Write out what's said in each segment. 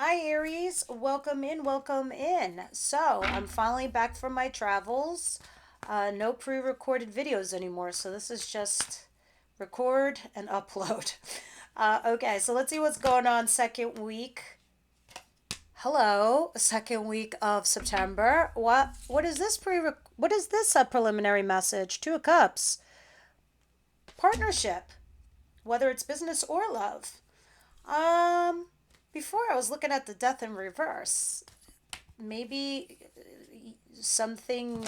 Hi, Aries. Welcome in, welcome in. So, I'm finally back from my travels. No pre recorded videos anymore, so this is just record and upload. Okay, so let's see what's going on second week. Hello, second week of September. What is this what is this preliminary message? Two of Cups. Partnership, whether it's business or love. Um Before I was looking at the death in reverse. Maybe something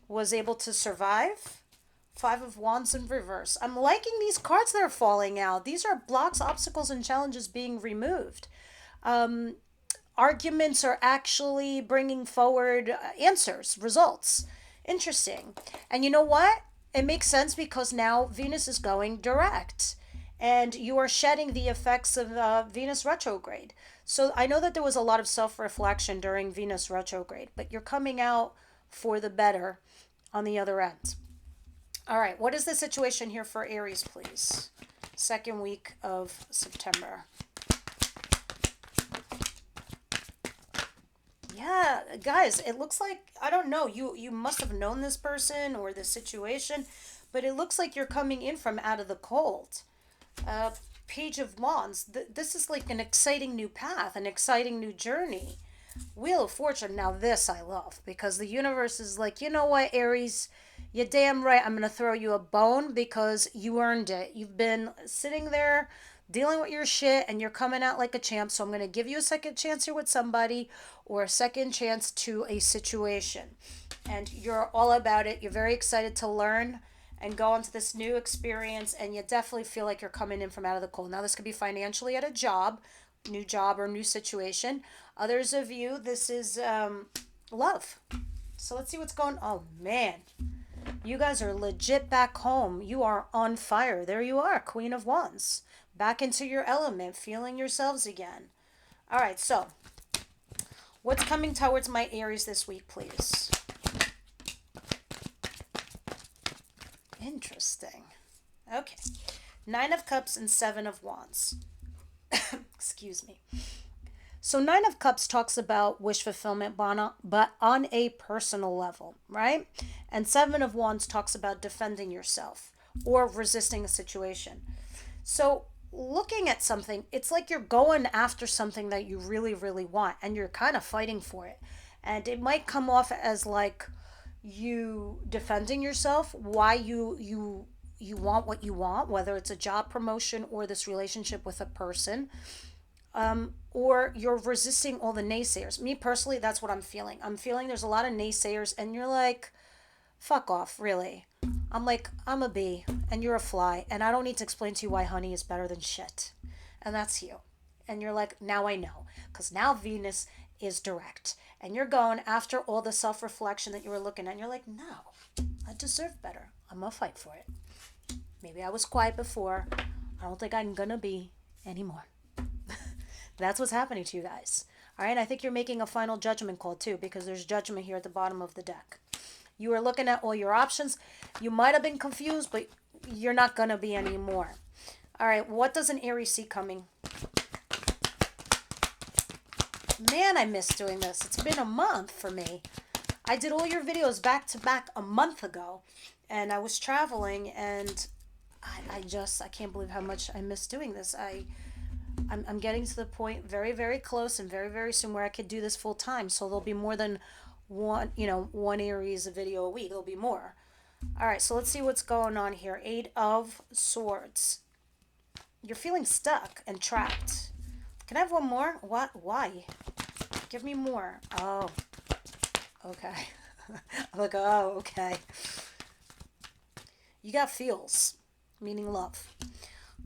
was able to survive. Five of Wands in reverse. I'm liking these cards that are falling out. These are blocks, obstacles, and challenges being removed. Um, Arguments are actually bringing forward answers, results. Interesting. And you know what? It makes sense because now Venus is going direct and you are shedding the effects of Venus retrograde. So I know that there was a lot of self reflection during Venus retrograde, but you're coming out for the better on the other end. All right, what is the situation here for Aries, please? Second week of September. Yeah, guys, it looks like I don't know, you must have known this person or this situation, but it looks like you're coming in from out of the cold. Uh Page of Wands. This is like an exciting new path, an exciting new journey. Wheel of Fortune. Now this I love because the universe is like, you know what, Aries, you're damn right. I'm gonna throw you a bone because you earned it. You've been sitting there dealing with your shit and you're coming out like a champ. So I'm gonna give you a second chance here with somebody or a second chance to a situation. And you're all about it. You're very excited to learn and go into this new experience, and you definitely feel like you're coming in from out of the cold. Now this could be financially at a job, new job or new situation. Others of you, this is love. So let's see what's going. Oh man, you guys are legit back home. You are on fire. There you are, Queen of Wands, back into your element, feeling yourselves again. All right, so what's coming towards my Aries this week, please? Interesting. Okay, Nine of Cups and Seven of Wands. Excuse me. So Nine of Cups talks about wish fulfillment, but on a personal level, right? And Seven of Wands talks about defending yourself or resisting a situation. So looking at something, it's like you're going after something that you really, really want, and you're kind of fighting for it. And it might come off as like you defending yourself, why you want what you want, whether it's a job promotion or this relationship with a person, or you're resisting all the naysayers. Me personally, that's what I'm feeling. I'm feeling there's a lot of naysayers, and you're like, fuck off, really. I'm like, I'm a bee, and you're a fly, and I don't need to explain to you why honey is better than shit. And that's you. And you're like, now I know. Because now Venus is direct. And you're going after all the self reflection that you were looking at, and you're like, no, I deserve better. I'm going to fight for it. Maybe I was quiet before. I don't think I'm going to be anymore. That's what's happening to you guys. All right, I think you're making a final judgment call too because there's judgment here at the bottom of the deck. You were looking at all your options. You might have been confused, but you're not going to be anymore. All right, what does an Aries see coming? Man, I miss doing this. It's been a month for me. I did all your videos back to back a month ago, and I was traveling, and I can't believe how much I miss doing this. I'm getting to the point very, very close and very, very soon where I could do this full time. So there'll be more than one Aries video a week. There'll be more. All right, so let's see what's going on here. Eight of Swords. You're feeling stuck and trapped. Can I have one more? What? Why? Give me more. Oh, okay. I'm like, oh, okay. You got feels, meaning love.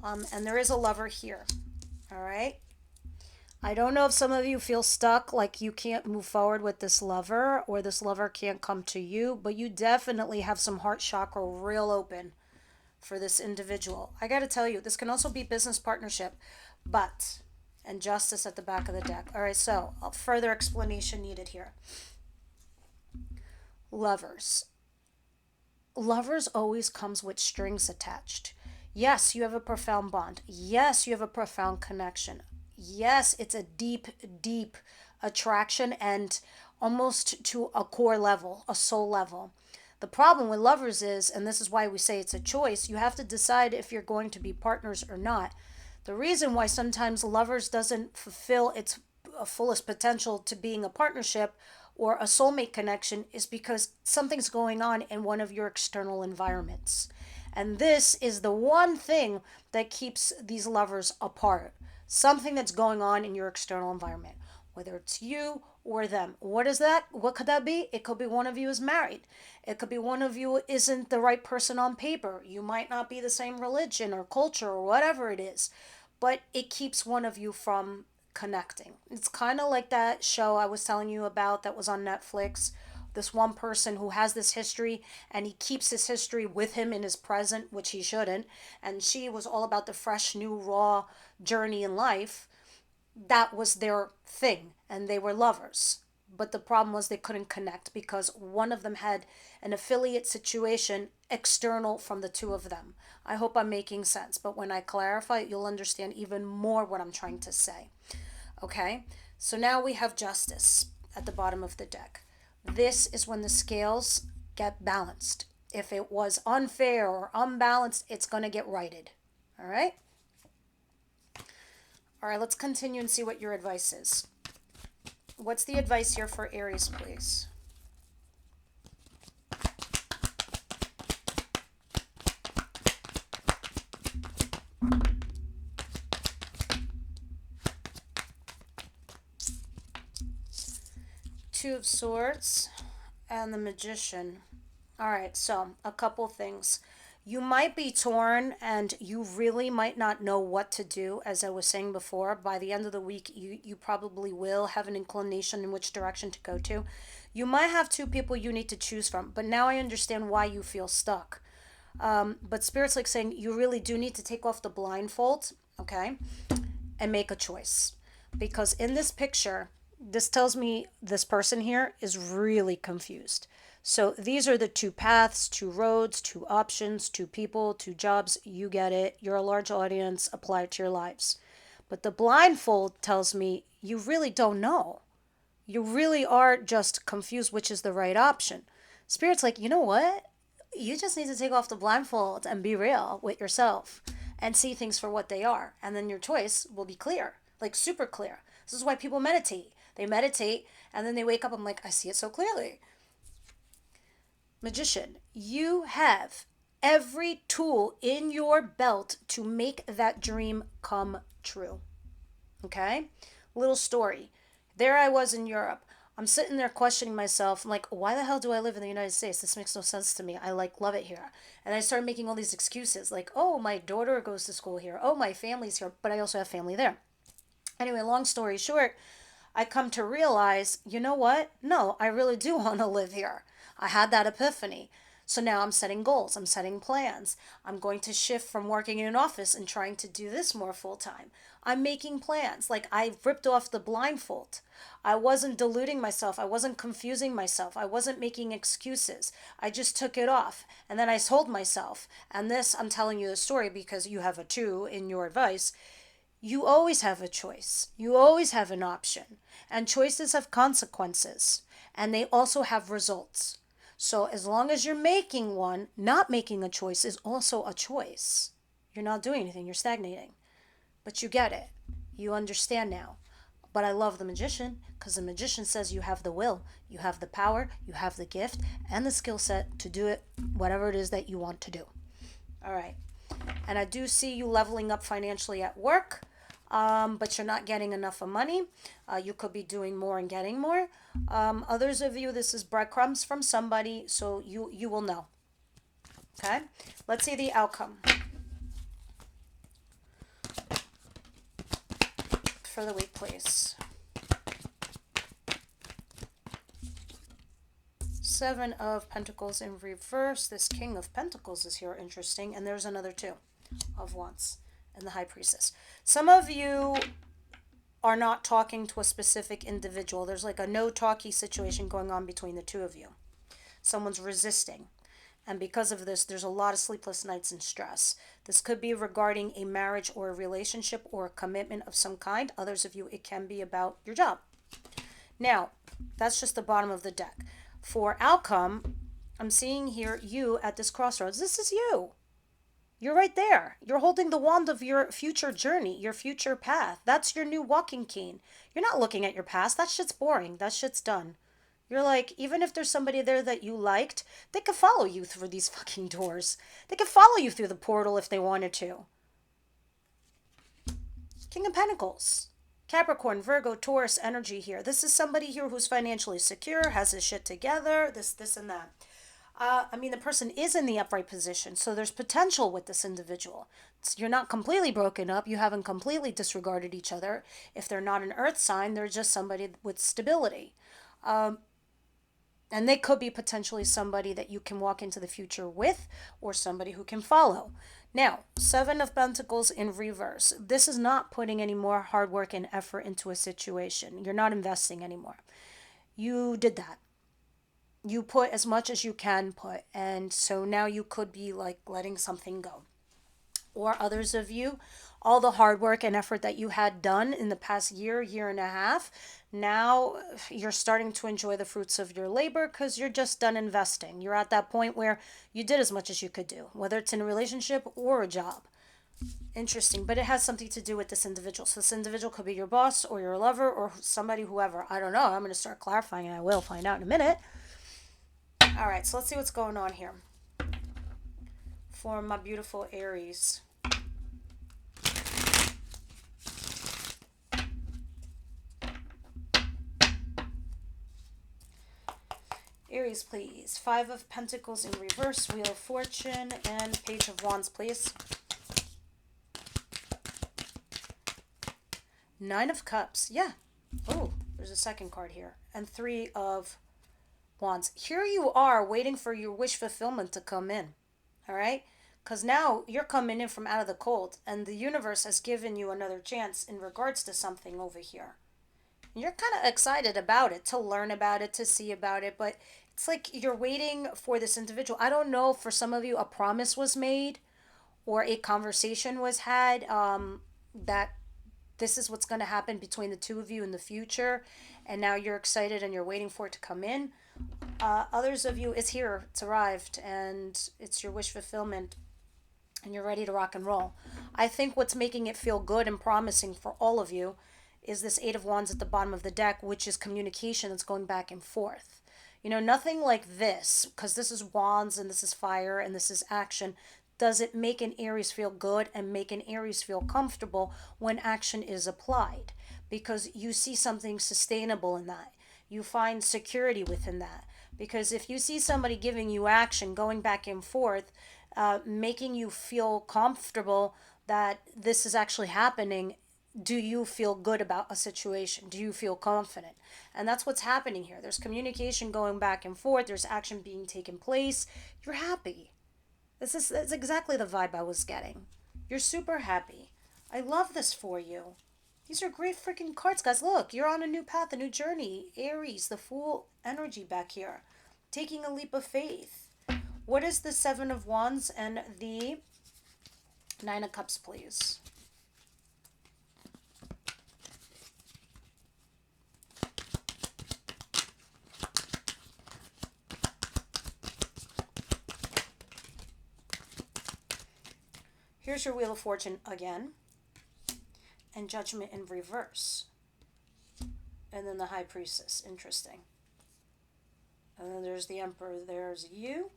And there is a lover here. All right. I don't know if some of you feel stuck, like you can't move forward with this lover or this lover can't come to you, but you definitely have some heart chakra real open for this individual. I got to tell you, this can also be business partnership, but, and justice at the back of the deck. All right, so further explanation needed here. Lovers. Lovers always comes with strings attached. Yes, you have a profound bond. Yes, you have a profound connection. Yes, it's a deep, deep attraction and almost to a core level, a soul level. The problem with lovers is, and this is why we say it's a choice, you have to decide if you're going to be partners or not. The reason why sometimes lovers doesn't fulfill its fullest potential to being a partnership or a soulmate connection is because something's going on in one of your external environments. And this is the one thing that keeps these lovers apart. Something that's going on in your external environment, whether it's you or them. What is that? What could that be? It could be one of you is married. It could be one of you isn't the right person on paper. You might not be the same religion or culture or whatever it is, but it keeps one of you from connecting. It's kind of like that show I was telling you about that was on Netflix. This one person who has this history and he keeps his history with him in his present, which he shouldn't. And she was all about the fresh, new, raw journey in life. That was their thing, and they were lovers. But the problem was they couldn't connect because one of them had an affiliate situation external from the two of them. I hope I'm making sense, but when I clarify, you'll understand even more what I'm trying to say. Okay? So now we have justice at the bottom of the deck. This is when the scales get balanced. If it was unfair or unbalanced, it's going to get righted. All right? All right, let's continue and see what your advice is. What's the advice here for Aries, please? Two of Swords and the Magician. All right, so a couple things. You might be torn and you really might not know what to do. As I was saying before, by the end of the week, you probably will have an inclination in which direction to go to. You might have two people you need to choose from, but now I understand why you feel stuck. But Spirit's like saying you really do need to take off the blindfold, okay, and make a choice. Because in this picture, this tells me this person here is really confused. So these are the two paths, two roads, two options, two people, two jobs. You get it. You're a large audience. Apply it to your lives. But the blindfold tells me you really don't know. You really are just confused which is the right option. Spirit's like, you know what? You just need to take off the blindfold and be real with yourself and see things for what they are. And then your choice will be clear, like super clear. This is why people meditate. They meditate and then they wake up. I'm like, I see it so clearly. Magician, you have every tool in your belt to make that dream come true. Okay? Little story. There I was in Europe. I'm sitting there questioning myself. I'm like, why the hell do I live in the United States? This makes no sense to me. I like love it here. And I started making all these excuses like, oh, my daughter goes to school here. Oh, my family's here, but I also have family there. Anyway, long story short, I come to realize, you know what? No, I really do want to live here. I had that epiphany. So now I'm setting goals, I'm setting plans. I'm going to shift from working in an office and trying to do this more full time. I'm making plans. Like I ripped off the blindfold. I wasn't deluding myself. I wasn't confusing myself. I wasn't making excuses. I just took it off. And then I told myself, and this, I'm telling you the story because you have a two in your advice. You always have a choice. You always have an option. And choices have consequences. And they also have results. So as long as you're making one, not making a choice is also a choice. You're not doing anything, you're stagnating. But you get it. You understand now. But I love the magician because the magician says you have the will, you have the power, you have the gift, and the skill set to do it, whatever it is that you want to do. All right. And I do see you leveling up financially at work, but you're not getting enough of money. You could be doing more and getting more. Others of you, this is breadcrumbs from somebody, so you will know. Okay? Let's see the outcome for the week, please. Seven of Pentacles in reverse. This King of Pentacles is here, interesting. And there's another two of Wands and the High Priestess. Some of you are not talking to a specific individual. There's like a no-talkie situation going on between the two of you. Someone's resisting. And because of this, there's a lot of sleepless nights and stress. This could be regarding a marriage or a relationship or a commitment of some kind. Others of you, it can be about your job. Now, that's just the bottom of the deck. For outcome, I'm seeing here you at this crossroads. This is you. You're right there. You're holding the wand of your future journey, your future path. That's your new walking cane. You're not looking at your past. That shit's boring. That shit's done. You're like, even if there's somebody there that you liked, they could follow you through these fucking doors. They could follow you through the portal if they wanted to. King of Pentacles. Capricorn, Virgo, Taurus energy here. This is somebody here who's financially secure, has his shit together, this, and that. The person is in the upright position, so there's potential with this individual. You're not completely broken up. You haven't completely disregarded each other. If they're not an earth sign, they're just somebody with stability. And they could be potentially somebody that you can walk into the future with or somebody who can follow. Now, Seven of Pentacles in reverse. This is not putting any more hard work and effort into a situation. You're not investing anymore. You did that. You put as much as you can put. And so now you could be like letting something go. Or others of you, all the hard work and effort that you had done in the past year, year and a half, now you're starting to enjoy the fruits of your labor because you're just done investing. You're at that point where you did as much as you could do, whether it's in a relationship or a job. Interesting, but it has something to do with this individual. So this individual could be your boss or your lover or somebody, whoever. I don't know. I'm going to start clarifying and I will find out in a minute. All right, so let's see what's going on here for my beautiful Aries. Aries, please. Five of Pentacles in reverse, Wheel of Fortune, and Page of Wands, please. Nine of Cups. Yeah. Oh, there's a second card here. And Three of Wands. Here you are waiting for your wish fulfillment to come in. All right? Because now you're coming in from out of the cold, and the universe has given you another chance in regards to something over here. You're kind of excited about it, to learn about it, to see about it, but it's like you're waiting for this individual. I don't know, for some of you, a promise was made or a conversation was had that this is what's going to happen between the two of you in the future, and now you're excited and you're waiting for it to come in. Others of you, it's here, it's arrived, and it's your wish fulfillment, and you're ready to rock and roll. I think what's making it feel good and promising for all of you is this Eight of Wands at the bottom of the deck, which is communication that's going back and forth. You know, nothing like this, because this is Wands and this is fire and this is action. Does it make an Aries feel good and make an Aries feel comfortable when action is applied? Because you see something sustainable in that. You find security within that. Because if you see somebody giving you action, going back and forth, making you feel comfortable that this is actually happening, do you feel good about a situation? Do you feel confident? And that's what's happening here. There's communication going back and forth. There's action being taken place. You're happy. That's exactly the vibe I was getting. You're super happy. I love this for you. These are great freaking cards, guys. Look, you're on a new path, a new journey. Aries, the Fool energy back here. Taking a leap of faith. What is the Seven of Wands and the Nine of Cups, please? Here's your Wheel of Fortune again. And Judgment in reverse. And then the High Priestess. Interesting. And then there's the Emperor. There's you.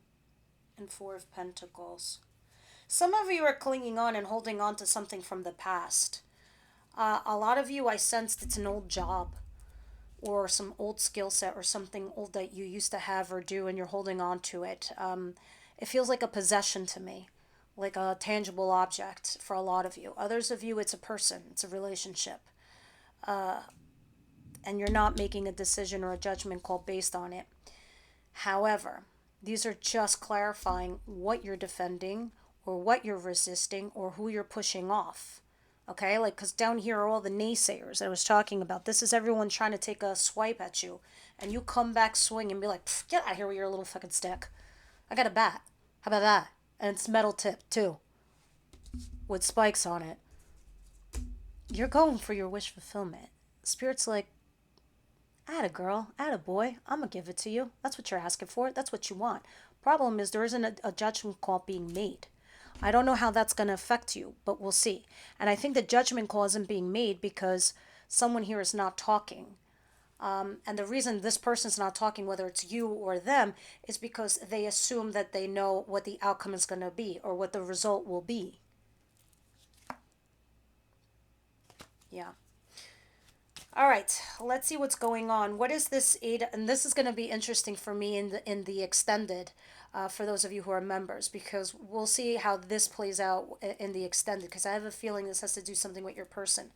And Four of Pentacles. Some of you are clinging on and holding on to something from the past. A lot of you, I sensed it's an old job. Or some old skill set or something old that you used to have or do and you're holding on to it. It feels like a possession to me. Like a tangible object for a lot of you. Others of you, it's a person. It's a relationship. And you're not making a decision or a judgment call based on it. However, these are just clarifying what you're defending or what you're resisting or who you're pushing off. Okay, like, because down here are all the naysayers I was talking about. This is everyone trying to take a swipe at you. And you come back swing and be like, get out of here with your little fucking stick. I got a bat. How about that? And it's metal tip too, with spikes on it. You're going for your wish fulfillment. Spirit's like, atta girl, atta boy, I'm gonna give it to you. That's what you're asking for. That's what you want. Problem is, there isn't a judgment call being made. I don't know how that's going to affect you, but we'll see. And I think the judgment call isn't being made because someone here is not talking. And the reason this person's not talking, whether it's you or them, is because they assume that they know what the outcome is going to be or what the result will be. Yeah. All right, let's see what's going on. What is this eight? And this is going to be interesting for me in the extended, for those of you who are members, because we'll see how this plays out in the extended. Because I have a feeling this has to do something with your person.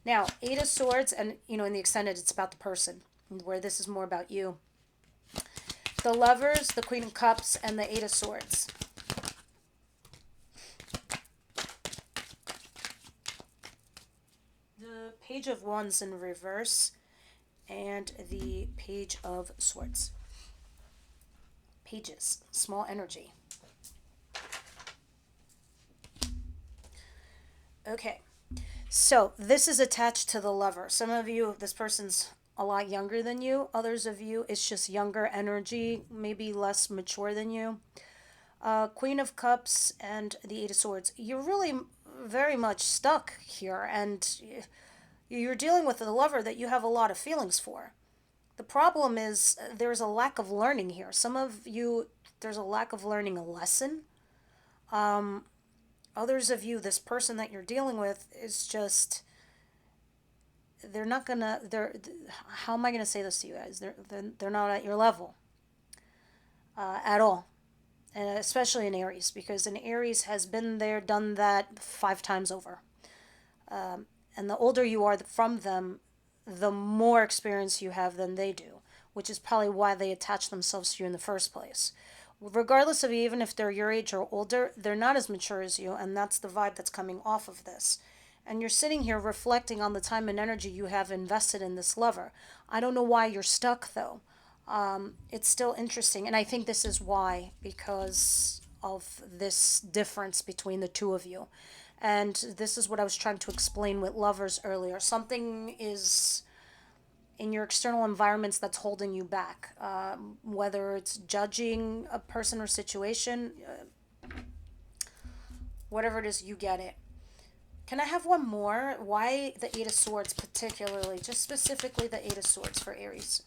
Now, Eight of Swords, and in the extended, it's about the person, where this is more about you. The Lovers, the Queen of Cups, and the Eight of Swords. The Page of Wands in reverse, and the Page of Swords. Pages, small energy. Okay, so this is attached to the Lover. Some of you, this person's a lot younger than you. Others of you, it's just younger energy, maybe less mature than you. Queen of Cups and the Eight of Swords. You're really very much stuck here, and you're dealing with a lover that you have a lot of feelings for. The problem is there's a lack of learning here. Some of you, there's a lack of learning a lesson. Others of you, this person that you're dealing with is just, they're not gonna, how am I gonna say this to you guys? They're not at your level at all. And especially in Aries, because an Aries has been there, done that 5 times over. And the older you are from them, the more experience you have than they do, which is probably why they attach themselves to you in the first place. Regardless of even if they're your age or older, they're not as mature as you, and that's the vibe that's coming off of this. And you're sitting here reflecting on the time and energy you have invested in this lover. I don't know why you're stuck, though. It's still interesting, and I think this is why, because of this difference between the two of you. And this is what I was trying to explain with lovers earlier. Something is in your external environments that's holding you back, whether it's judging a person or situation, whatever it is, you get it. Can I have one more? Why the Eight of Swords particularly, just specifically the Eight of Swords for Aries?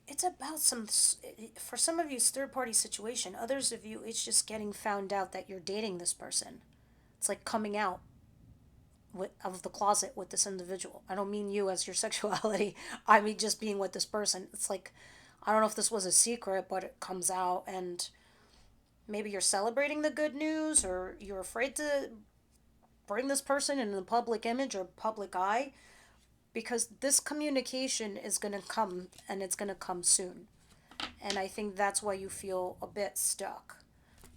It's about for some of you, it's third party situation. Others of you, it's just getting found out that you're dating this person. It's like coming out of the closet with this individual. I don't mean you as your sexuality. I mean just being with this person. It's like, I don't know if this was a secret, but it comes out, and maybe you're celebrating the good news, or you're afraid to bring this person in the public image or public eye, because this communication is going to come, and it's going to come soon. And I think that's why you feel a bit stuck.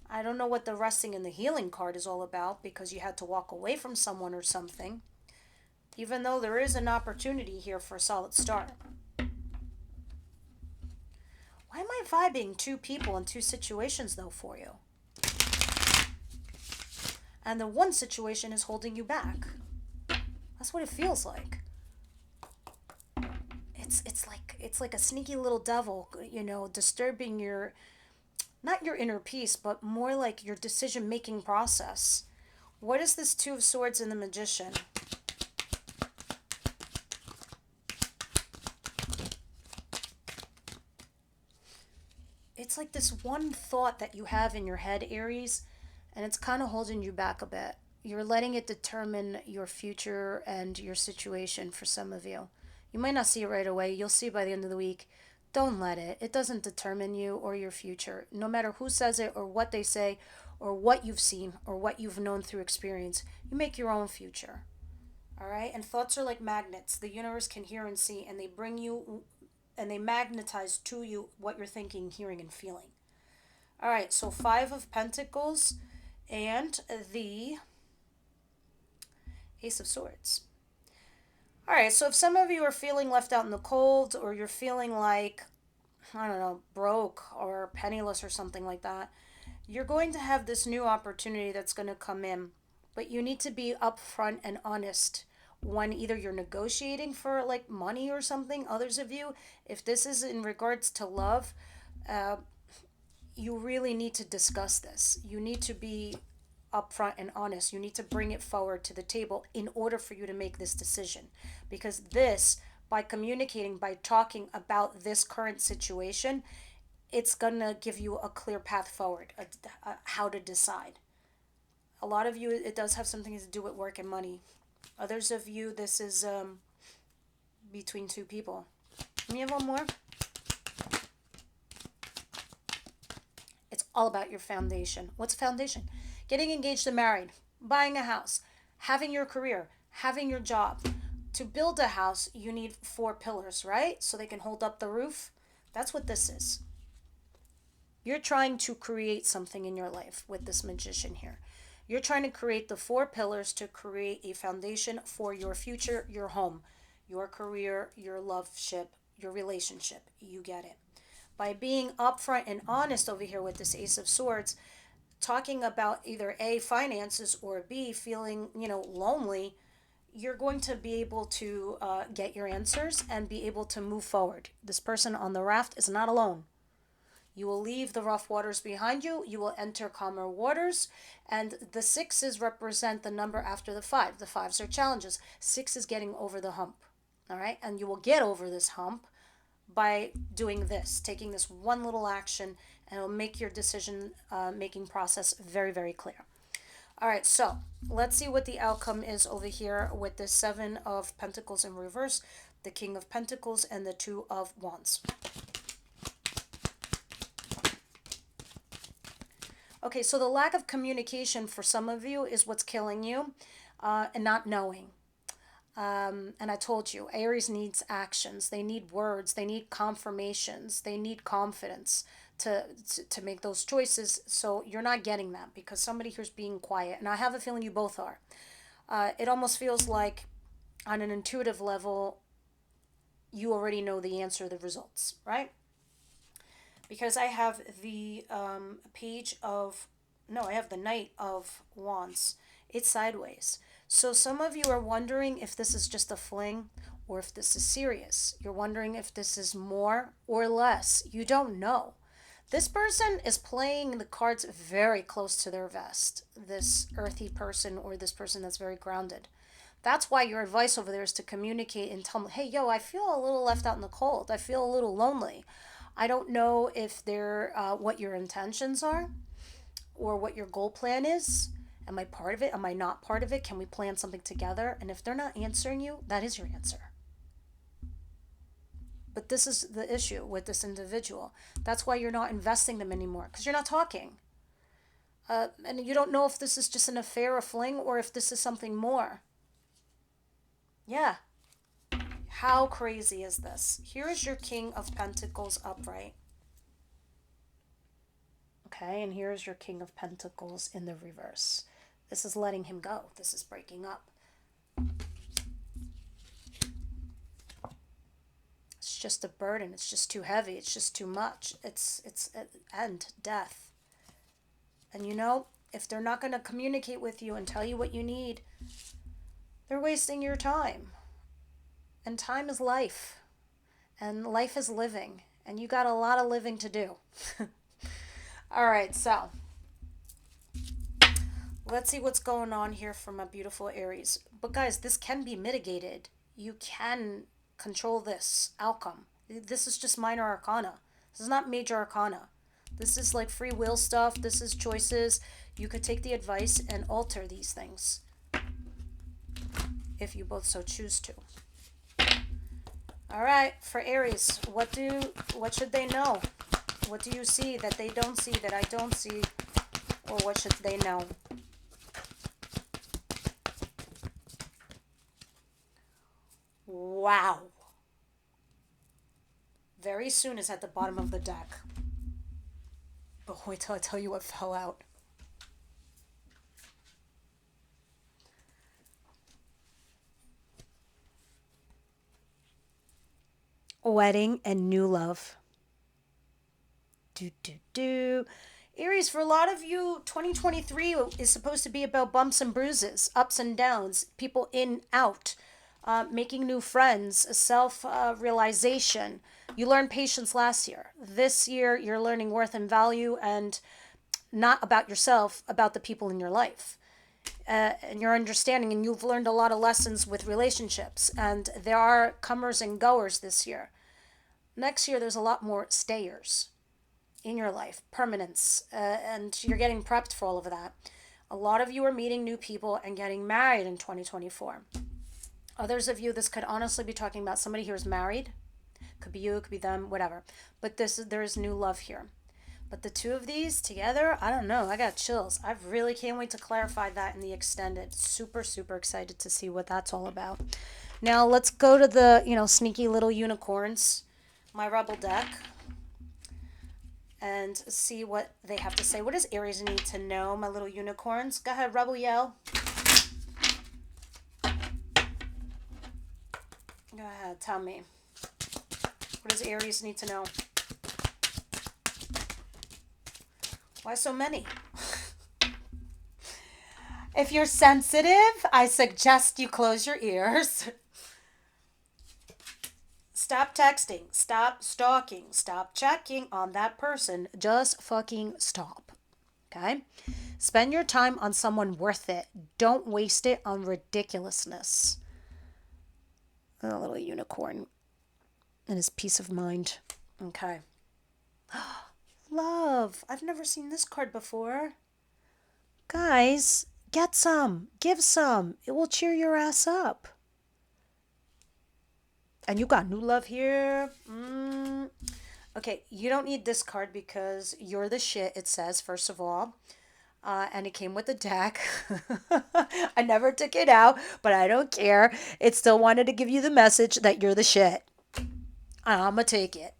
I don't know what the resting in the healing card is all about, because you had to walk away from someone or something, even though there is an opportunity here for a solid start. Why am I vibing two people in two situations, though, for you? And the one situation is holding you back. That's what it feels like. It's like a sneaky little devil, disturbing your, not your inner peace, but more like your decision making process. What is this Two of Swords in the Magician? It's like this one thought that you have in your head, Aries, and it's kind of holding you back a bit. You're letting it determine your future and your situation for some of you. You might not see it right away. You'll see by the end of the week. Don't let it. It doesn't determine you or your future. No matter who says it or what they say or what you've seen or what you've known through experience, you make your own future. All right? And thoughts are like magnets. The universe can hear and see, and they bring you and they magnetize to you what you're thinking, hearing, and feeling. All right, so Five of Pentacles and the Ace of Swords. All right, so if some of you are feeling left out in the cold, or you're feeling like, I don't know, broke or penniless or something like that, you're going to have this new opportunity that's going to come in. But you need to be upfront and honest when either you're negotiating for like money or something. Others of you, if this is in regards to love, uh, you really need to discuss this. You need to be upfront and honest. You need to bring it forward to the table in order for you to make this decision. Because this, by communicating, by talking about this current situation, it's going to give you a clear path forward, how to decide. A lot of you, it does have something to do with work and money. Others of you, this is between two people. Let me have one more. It's all about your foundation. What's foundation? Getting engaged and married, buying a house, having your career, having your job. To build a house, you need 4 pillars, right? So they can hold up the roof. That's what this is. You're trying to create something in your life with this magician here. You're trying to create the 4 pillars to create a foundation for your future, your home, your career, your love ship, your relationship. You get it. By being upfront and honest over here with this Ace of Swords, talking about either A, finances, or B, feeling, lonely, you're going to be able to get your answers and be able to move forward. This person on the raft is not alone. You will leave the rough waters behind you. You will enter calmer waters. And the sixes represent the number after the five. The fives are challenges. Six is getting over the hump. All right. And you will get over this hump by doing this, taking this one little action, and it will make your decision making process very, very clear. All right. So let's see what the outcome is over here with the Seven of Pentacles in reverse, the King of Pentacles, and the Two of Wands. Okay, so the lack of communication for some of you is what's killing you, and not knowing. And I told you, Aries needs actions. They need words. They need confirmations. They need confidence to make those choices. So you're not getting that because somebody here's being quiet. And I have a feeling you both are. It almost feels like on an intuitive level, you already know the answer, the results, right? Because I have the page of, no, I have the Knight of Wands. It's sideways. So some of you are wondering if this is just a fling or if this is serious. You're wondering if this is more or less. You don't know. This person is playing the cards very close to their vest. This earthy person or this person that's very grounded. That's why your advice over there is to communicate and tell them, hey, yo, I feel a little left out in the cold. I feel a little lonely. I don't know if they're what your intentions are or what your goal plan is. Am I part of it? Am I not part of it? Can we plan something together? And if they're not answering you, that is your answer. But this is the issue with this individual. That's why you're not investing them anymore because you're not talking. And you don't know if this is just an affair, a fling, or if this is something more. Yeah. How crazy is this? Here is your King of Pentacles upright. Okay, and here's your King of Pentacles in the reverse. This is letting him go. This is breaking up. It's just a burden. It's just too heavy. It's just too much. It's end, death. And if they're not going to communicate with you and tell you what you need, they're wasting your time. And time is life. And life is living. And you got a lot of living to do. All right, so let's see what's going on here for my beautiful Aries. But guys, this can be mitigated. You can control this outcome. This is just minor arcana. This is not major arcana. This is like free will stuff. This is choices. You could take the advice and alter these things if you both so choose to. All right, for Aries, what should they know? What do you see that they don't see, that I don't see? Or what should they know? Wow. Very soon is at the bottom of the deck. But wait till I tell you what fell out. wedding, and new love. Do, do, do. Aries, for a lot of you, 2023 is supposed to be about bumps and bruises, ups and downs, people in, out, making new friends, self realization. You learned patience last year. This year, you're learning worth and value, and not about yourself, about the people in your life. And your understanding, and you've learned a lot of lessons with relationships. And there are comers and goers this year. Next year, there's a lot more stayers in your life, permanence, and you're getting prepped for all of that. A lot of you are meeting new people and getting married in 2024. Others of you, this could honestly be talking about somebody here is married. Could be you, it could be them, whatever. But there is new love here. But the two of these together, I don't know. I got chills. I really can't wait to clarify that in the extended. Super, super excited to see what that's all about. Now let's go to the, sneaky little unicorns, my rebel deck, and see what they have to say. What does Aries need to know, my little unicorns? Go ahead, rebel yell. Go ahead, tell me. What does Aries need to know? Why so many? If you're sensitive, I suggest you close your ears. Stop texting. Stop stalking. Stop checking on that person. Just fucking stop. Okay? Spend your time on someone worth it. Don't waste it on ridiculousness. A little unicorn and his peace of mind. Okay. Love. I've never seen this card before. Guys, get some. Give some. It will cheer your ass up. And you got new love here. Okay, you don't need this card because you're the shit, it says, first of all. And it came with the deck. I never took it out, but I don't care. It still wanted to give you the message that you're the shit. I'm going to take it.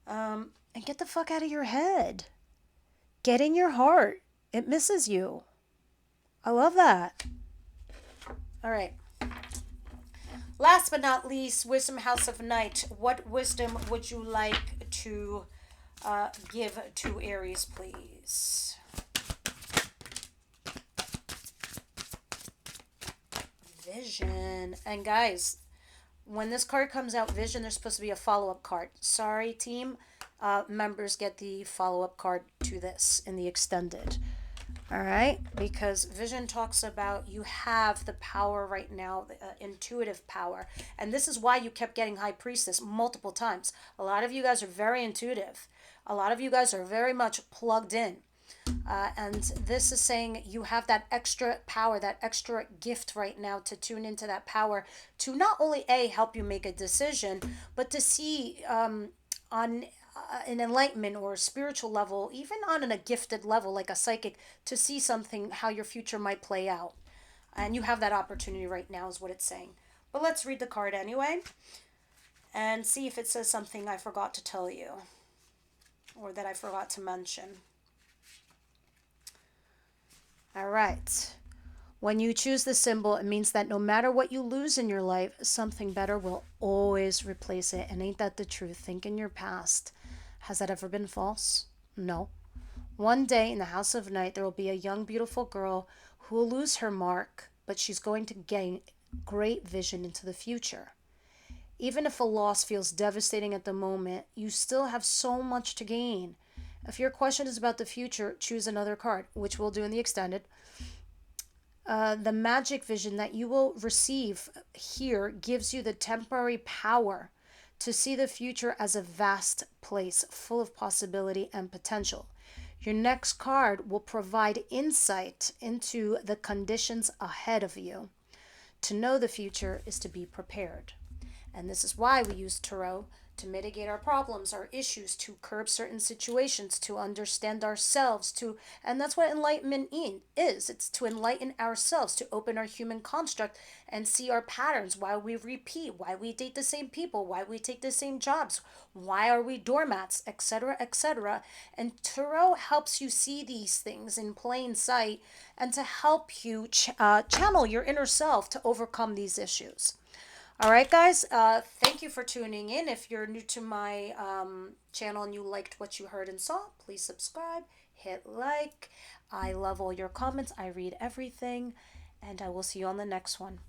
And get the fuck out of your head. Get in your heart. It misses you. I love that. All right. Last but not least, Wisdom House of Night. What wisdom would you like to give to Aries, please? Vision. And guys, when this card comes out, Vision, there's supposed to be a follow-up card. Sorry, team. Members get the follow-up card to this in the extended. All right, because Vision talks about you have the power right now, the intuitive power. And this is why you kept getting High Priestess multiple times. A lot of you guys are very intuitive. A lot of you guys are very much plugged in. And this is saying you have that extra power, that extra gift right now to tune into that power to not only help you make a decision, but to see on an enlightenment or a spiritual level, even on a gifted level like a psychic, to see something, how your future might play out. And you have that opportunity right now is what it's saying. But let's read the card anyway and see if it says something I forgot to tell you or that I forgot to mention. All right. When you choose the symbol, it means that no matter what you lose in your life, something better will always replace it. And ain't that the truth? Think in your past. Has that ever been false? No. One day in the House of Night, there will be a young, beautiful girl who will lose her mark, but she's going to gain great vision into the future. Even if a loss feels devastating at the moment, you still have so much to gain. If your question is about the future, choose another card, which we'll do in the extended. The magic vision that you will receive here gives you the temporary power to see the future as a vast place full of possibility and potential. Your next card will provide insight into the conditions ahead of you. To know the future is to be prepared. And this is why we use tarot to mitigate our problems, our issues, to curb certain situations, to understand ourselves, and that's what enlightenment is. It's to enlighten ourselves, to open our human construct and see our patterns, why we repeat, why we date the same people, why we take the same jobs, why are we doormats, etc., etc. And tarot helps you see these things in plain sight and to help you channel your inner self to overcome these issues. All right, guys. Thank you for tuning in. If you're new to my channel and you liked what you heard and saw, please subscribe, hit like. I love all your comments. I read everything, and I will see you on the next one.